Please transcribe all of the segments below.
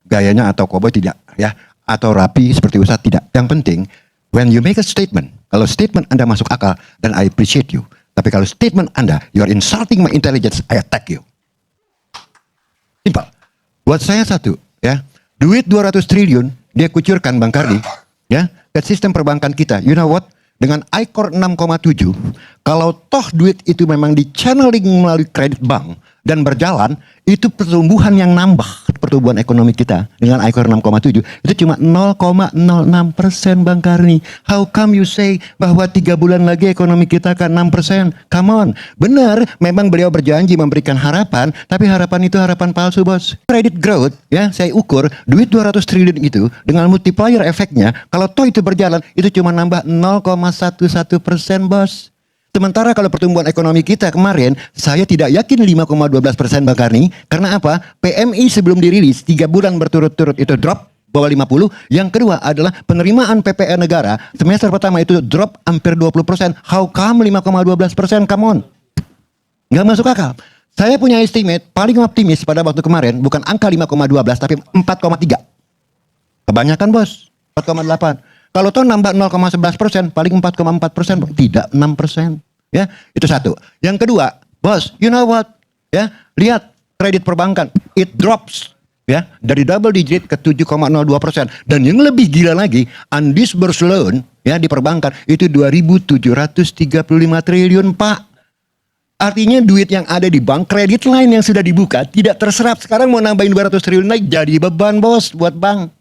gayanya atau koboi tidak ya, atau rapi seperti Ustadz tidak. Yang penting when you make a statement, kalau statement Anda masuk akal, then I appreciate you. Tapi kalau statement Anda, you are insulting my intelligence, I attack you. Simpel. Buat saya satu, ya, duit 200 triliun dia kucurkan Bang Kardi, ya, ke sistem perbankan kita. You know what? Dengan ICOR 6,7, kalau toh duit itu memang di channeling melalui kredit bank dan berjalan, itu pertumbuhan yang nambah pertumbuhan ekonomi kita dengan ICOR 6,7 itu cuma 0,06% Bang Karni. How come you say bahwa 3 bulan lagi ekonomi kita akan 6%? Come on. Benar, memang beliau berjanji memberikan harapan, tapi harapan itu harapan palsu, bos. Credit growth, ya, saya ukur duit 200 triliun itu dengan multiplier efeknya, kalau toh itu berjalan, itu cuma nambah 0,11%, bos. Sementara kalau pertumbuhan ekonomi kita kemarin, saya tidak yakin 5,12% Bang Karni. Karena apa? PMI sebelum dirilis 3 bulan berturut-turut itu drop bawah 50. Yang kedua adalah penerimaan PPN negara semester pertama itu drop hampir 20%. How come 5,12%? Come on. Nggak masuk akal. Saya punya estimate paling optimis pada waktu kemarin bukan angka 5,12 tapi 4,3. Kebanyakan, bos. 4,8. Kalau toh nambah 0,11%, paling 4,4%, tidak 6%. Ya, itu satu. Yang kedua, bos, you know what? Ya, lihat kredit perbankan, it drops, ya, dari double digit ke 7,02%. Dan yang lebih gila lagi, undisbursed loan, ya, di perbankan itu 2.735 triliun, Pak. Artinya duit yang ada di bank, kredit lain yang sudah dibuka tidak terserap. Sekarang mau nambahin 200 triliun lagi, jadi beban, bos, buat bank.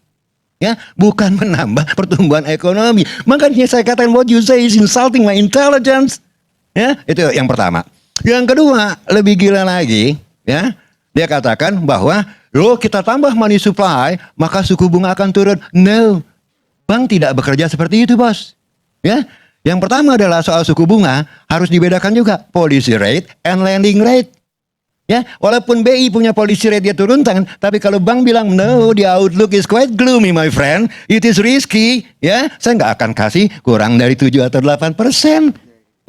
Ya, bukan menambah pertumbuhan ekonomi. Makanya saya katakan what you say is insulting my intelligence. Ya, itu yang pertama. Yang kedua, lebih gila lagi, ya. Dia katakan bahwa, "Loh, kita tambah money supply, maka suku bunga akan turun." No. Bank tidak bekerja seperti itu, bos. Ya. Yang pertama adalah soal suku bunga harus dibedakan juga policy rate and lending rate. Ya, walaupun BI punya policy rate dia turunkan, tapi kalau bank bilang no, the outlook is quite gloomy, my friend, it is risky, ya, saya nggak akan kasih kurang dari 7 atau 8%,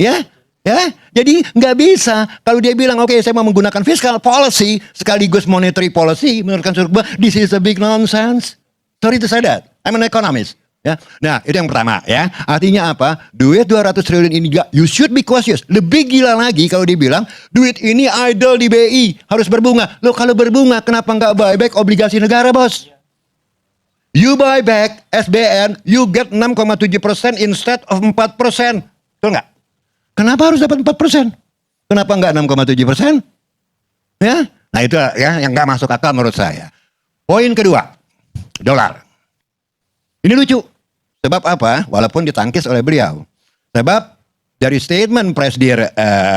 ya, ya, jadi nggak bisa kalau dia bilang oke, saya mau menggunakan fiscal policy sekaligus monetary policy menurunkan suku bunga, this is a big nonsense. Sorry to say that, I'm an economist. Ya. Nah, itu yang pertama, ya. Artinya apa? Duit 200 triliun ini juga you should be cautious. Lebih gila lagi kalau dia bilang duit ini idle di BI, harus berbunga. Loh, kalau berbunga kenapa nggak buyback obligasi negara, bos? You buy back SBN, you get 6,7% instead of 4%. Betul nggak? Kenapa harus dapat 4%? Kenapa nggak 6,7%? Ya? Nah, itu ya yang nggak masuk akal menurut saya. Poin kedua, dolar. Ini lucu. Sebab apa? Walaupun ditangkis oleh beliau. Sebab dari statement Presidir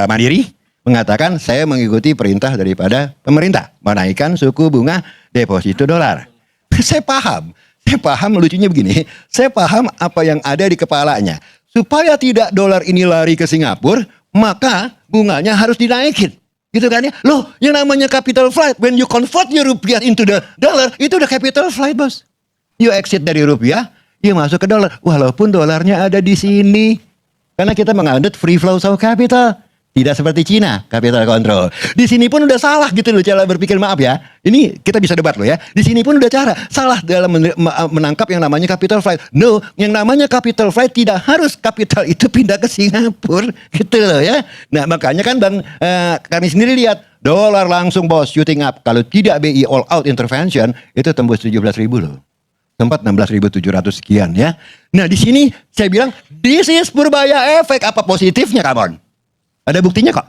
Mandiri mengatakan saya mengikuti perintah daripada pemerintah menaikkan suku bunga deposito dolar. Saya paham lucunya begini. Saya paham apa yang ada di kepalanya. Supaya tidak dolar ini lari ke Singapura, maka bunganya harus dinaikin. Gitu kan ya? Loh, yang namanya capital flight, when you convert your rupiah into the dollar, itu udah capital flight, bos. You exit dari rupiah, you masuk ke dolar. Walaupun dolarnya ada di sini. Karena kita menganut free flow of capital. Tidak seperti Cina, capital control. Di sini pun udah salah gitu loh cara berpikir, maaf ya. Ini kita bisa debat loh ya. Di sini pun udah cara salah dalam menangkap yang namanya capital flight. No, yang namanya capital flight tidak harus capital itu pindah ke Singapura. Gitu loh ya. Nah, makanya kan Bang, kami sendiri lihat dolar langsung, bos, shooting up. Kalau tidak BI all out intervention, itu tembus 17.000 loh. Tempat 16.700 sekian ya. Nah, di sini saya bilang this is purbaya efek. Apa positifnya, kawan? Ada buktinya kok.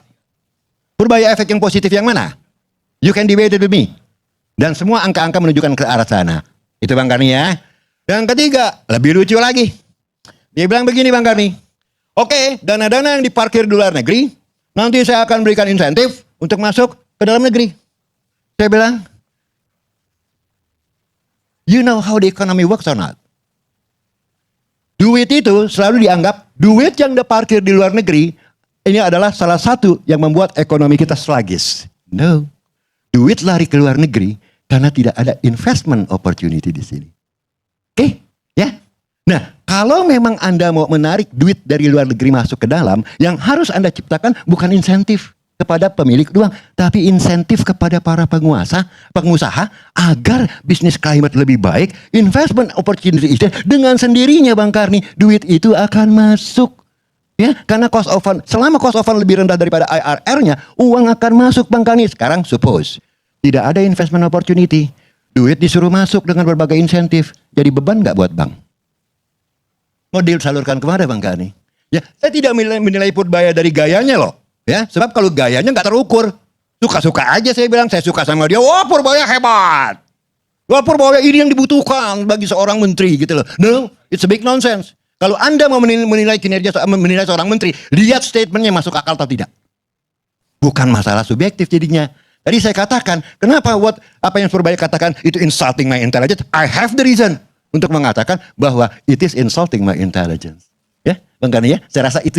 Purbaya efek yang positif yang mana? You can debate it with me. Dan semua angka-angka menunjukkan ke arah sana. Itu Bang Karni ya. Yang ketiga, lebih lucu lagi. Dia bilang begini, Bang Karni. Oke, dana-dana yang diparkir di luar negeri, nanti saya akan berikan insentif untuk masuk ke dalam negeri. Saya bilang, you know how the economy works or not? Duit itu selalu dianggap duit yang diparkir di luar negeri ini adalah salah satu yang membuat ekonomi kita sluggish. No, duit lari ke luar negeri karena tidak ada investment opportunity di sini. Oke, ya. Nah, kalau memang Anda mau menarik duit dari luar negeri masuk ke dalam, yang harus Anda ciptakan bukan insentif, kepada pemilik uang, tapi insentif kepada para pengusaha agar bisnis climate lebih baik, investment opportunity dengan sendirinya Bang Karni, duit itu akan masuk. Ya, karena cost of fund, selama cost of fund lebih rendah daripada IRR-nya, uang akan masuk Bang Karni. Sekarang suppose tidak ada investment opportunity, duit disuruh masuk dengan berbagai insentif, jadi beban nggak buat bank? Mau disalurkan kemana Bang Karni? Ya, saya tidak menilai Purbaya dari gayanya loh. Ya, sebab kalau gayanya nggak terukur, suka-suka aja saya bilang, saya suka sama dia. Wah, Purbaya hebat. Wah, Purbaya ini yang dibutuhkan bagi seorang menteri gitu loh. No, it's a big nonsense. Kalau Anda mau menilai kinerja, menilai seorang menteri, lihat statementnya masuk akal atau tidak. Bukan masalah subjektif jadinya. Tadi saya katakan, kenapa apa yang Purbaya katakan itu insulting my intelligence? I have the reason untuk mengatakan bahwa it is insulting my intelligence. Ya, Bang Karni ya, saya rasa itu